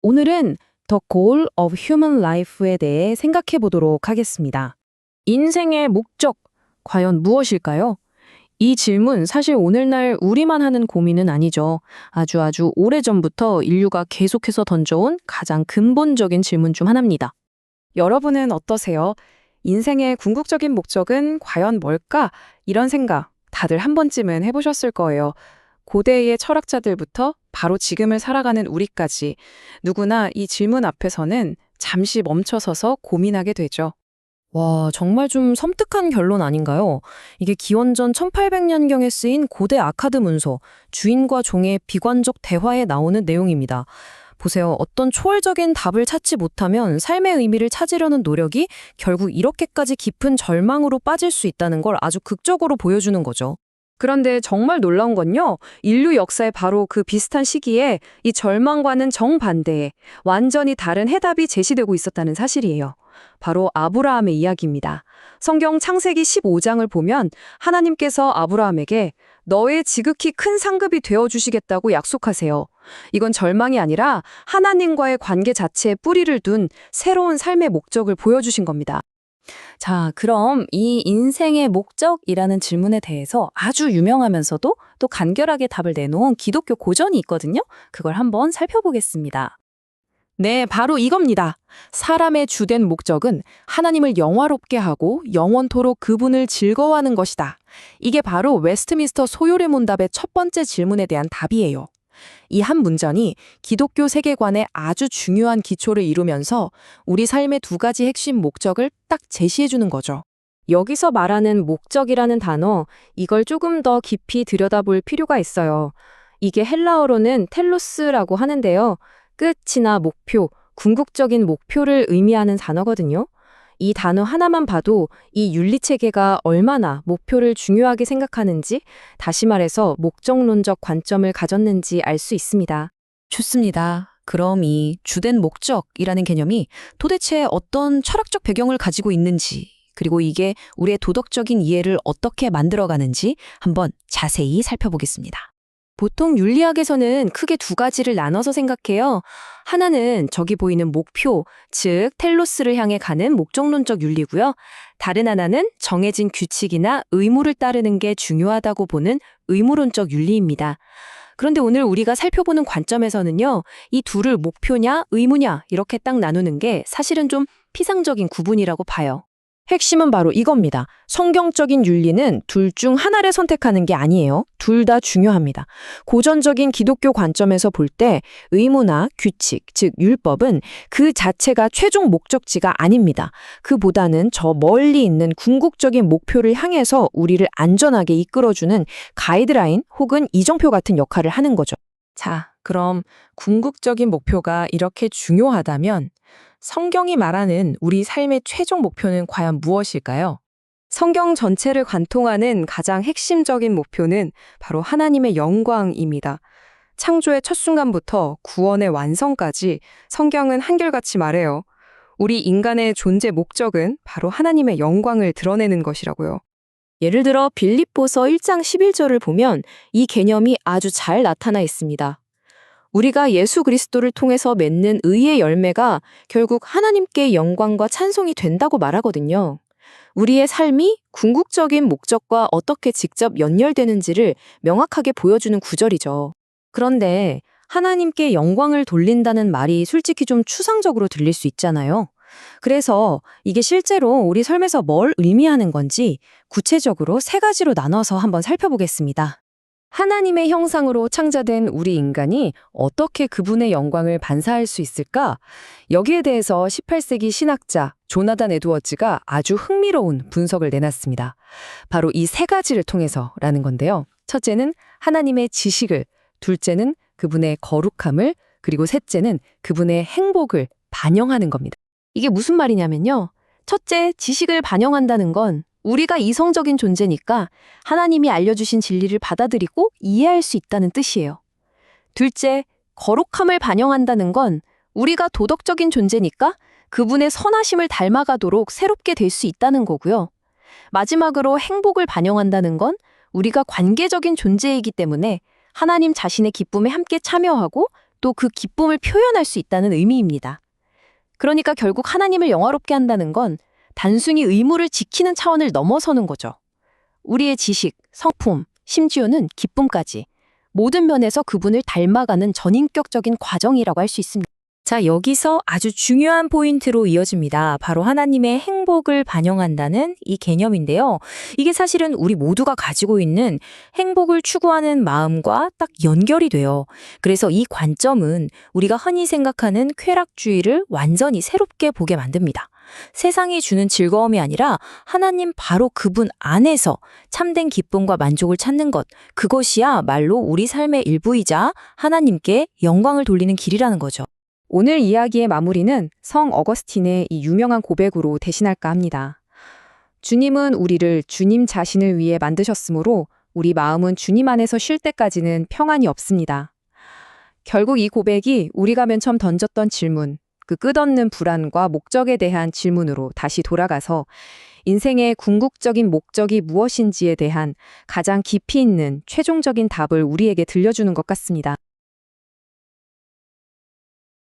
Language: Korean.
오늘은 The Goal of Human Life에 대해 생각해 보도록 하겠습니다. 인생의 목적, 과연 무엇일까요? 이 질문 사실 오늘날 우리만 하는 고민은 아니죠. 아주 오래전부터 인류가 계속해서 던져온 가장 근본적인 질문 중 하나입니다. 여러분은 어떠세요? 인생의 궁극적인 목적은 과연 뭘까? 이런 생각 다들 한 번쯤은 해보셨을 거예요. 고대의 철학자들부터 바로 지금을 살아가는 우리까지 누구나 이 질문 앞에서는 잠시 멈춰서서 고민하게 되죠. 와, 정말 좀 섬뜩한 결론 아닌가요? 이게 기원전 1800년경에 쓰인 고대 아카드 문서, 주인과 종의 비관적 대화에 나오는 내용입니다. 보세요. 어떤 초월적인 답을 찾지 못하면 삶의 의미를 찾으려는 노력이 결국 이렇게까지 깊은 절망으로 빠질 수 있다는 걸 아주 극적으로 보여주는 거죠. 그런데 정말 놀라운 건요, 인류 역사의 바로 그 비슷한 시기에 이 절망과는 정반대의 완전히 다른 해답이 제시되고 있었다는 사실이에요. 바로 아브라함의 이야기입니다. 성경 창세기 15장을 보면 하나님께서 아브라함에게 너의 지극히 큰 상급이 되어주시겠다고 약속하세요. 이건 절망이 아니라 하나님과의 관계 자체에 뿌리를 둔 새로운 삶의 목적을 보여주신 겁니다. 자, 그럼 이 인생의 목적이라는 질문에 대해서 아주 유명하면서도 또 간결하게 답을 내놓은 기독교 고전이 있거든요. 그걸 한번 살펴보겠습니다. 네, 바로 이겁니다. 사람의 주된 목적은 하나님을 영화롭게 하고 영원토록 그분을 즐거워하는 것이다. 이게 바로 웨스트민스터 소요리 문답의 첫 번째 질문에 대한 답이에요. 이 한 문장이 기독교 세계관의 아주 중요한 기초를 이루면서 우리 삶의 두 가지 핵심 목적을 딱 제시해주는 거죠. 여기서 말하는 목적이라는 단어, 이걸 조금 더 깊이 들여다볼 필요가 있어요. 이게 헬라어로는 텔로스라고 하는데요. 끝이나 목표, 궁극적인 목표를 의미하는 단어거든요. 이 단어 하나만 봐도 이 윤리체계가 얼마나 목표를 중요하게 생각하는지, 다시 말해서 목적론적 관점을 가졌는지 알 수 있습니다. 좋습니다. 그럼 이 주된 목적이라는 개념이 도대체 어떤 철학적 배경을 가지고 있는지, 그리고 이게 우리의 도덕적인 이해를 어떻게 만들어가는지 한번 자세히 살펴보겠습니다. 보통 윤리학에서는 크게 두 가지를 나눠서 생각해요. 하나는 저기 보이는 목표, 즉 텔로스를 향해 가는 목적론적 윤리고요. 다른 하나는 정해진 규칙이나 의무를 따르는 게 중요하다고 보는 의무론적 윤리입니다. 그런데 오늘 우리가 살펴보는 관점에서는요, 이 둘을 목표냐 의무냐 이렇게 딱 나누는 게 사실은 좀 피상적인 구분이라고 봐요. 핵심은 바로 이겁니다. 성경적인 윤리는 둘 중 하나를 선택하는 게 아니에요. 둘 다 중요합니다. 고전적인 기독교 관점에서 볼 때 의무나 규칙, 즉 율법은 그 자체가 최종 목적지가 아닙니다. 그보다는 저 멀리 있는 궁극적인 목표를 향해서 우리를 안전하게 이끌어주는 가이드라인 혹은 이정표 같은 역할을 하는 거죠. 자, 그럼 궁극적인 목표가 이렇게 중요하다면 성경이 말하는 우리 삶의 최종 목표는 과연 무엇일까요? 성경 전체를 관통하는 가장 핵심적인 목표는 바로 하나님의 영광입니다. 창조의 첫 순간부터 구원의 완성까지 성경은 한결같이 말해요. 우리 인간의 존재 목적은 바로 하나님의 영광을 드러내는 것이라고요. 예를 들어 빌립보서 1장 11절을 보면 이 개념이 아주 잘 나타나 있습니다. 우리가 예수 그리스도를 통해서 맺는 의의 열매가 결국 하나님께 영광과 찬송이 된다고 말하거든요. 우리의 삶이 궁극적인 목적과 어떻게 직접 연결되는지를 명확하게 보여주는 구절이죠. 그런데 하나님께 영광을 돌린다는 말이 솔직히 좀 추상적으로 들릴 수 있잖아요. 그래서 이게 실제로 우리 삶에서 뭘 의미하는 건지 구체적으로 세 가지로 나눠서 한번 살펴보겠습니다. 하나님의 형상으로 창조된 우리 인간이 어떻게 그분의 영광을 반사할 수 있을까? 여기에 대해서 18세기 신학자 조나단 에드워즈가 아주 흥미로운 분석을 내놨습니다. 바로 이 세 가지를 통해서라는 건데요. 첫째는 하나님의 지식을, 둘째는 그분의 거룩함을, 그리고 셋째는 그분의 행복을 반영하는 겁니다. 이게 무슨 말이냐면요. 첫째, 지식을 반영한다는 건 우리가 이성적인 존재니까 하나님이 알려주신 진리를 받아들이고 이해할 수 있다는 뜻이에요. 둘째, 거룩함을 반영한다는 건 우리가 도덕적인 존재니까 그분의 선하심을 닮아가도록 새롭게 될 수 있다는 거고요. 마지막으로 행복을 반영한다는 건 우리가 관계적인 존재이기 때문에 하나님 자신의 기쁨에 함께 참여하고 또 그 기쁨을 표현할 수 있다는 의미입니다. 그러니까 결국 하나님을 영화롭게 한다는 건 단순히 의무를 지키는 차원을 넘어서는 거죠. 우리의 지식, 성품, 심지어는 기쁨까지 모든 면에서 그분을 닮아가는 전인격적인 과정이라고 할 수 있습니다. 자, 여기서 아주 중요한 포인트로 이어집니다. 바로 하나님의 행복을 반영한다는 이 개념인데요. 이게 사실은 우리 모두가 가지고 있는 행복을 추구하는 마음과 딱 연결이 돼요. 그래서 이 관점은 우리가 흔히 생각하는 쾌락주의를 완전히 새롭게 보게 만듭니다. 세상이 주는 즐거움이 아니라 하나님 바로 그분 안에서 참된 기쁨과 만족을 찾는 것, 그것이야말로 우리 삶의 일부이자 하나님께 영광을 돌리는 길이라는 거죠. 오늘 이야기의 마무리는 성 어거스틴의 이 유명한 고백으로 대신할까 합니다. 주님은 우리를 주님 자신을 위해 만드셨으므로 우리 마음은 주님 안에서 쉴 때까지는 평안이 없습니다. 결국 이 고백이 우리가 맨 처음 던졌던 질문, 그 끝없는 불안과 목적에 대한 질문으로 다시 돌아가서 인생의 궁극적인 목적이 무엇인지에 대한 가장 깊이 있는 최종적인 답을 우리에게 들려주는 것 같습니다.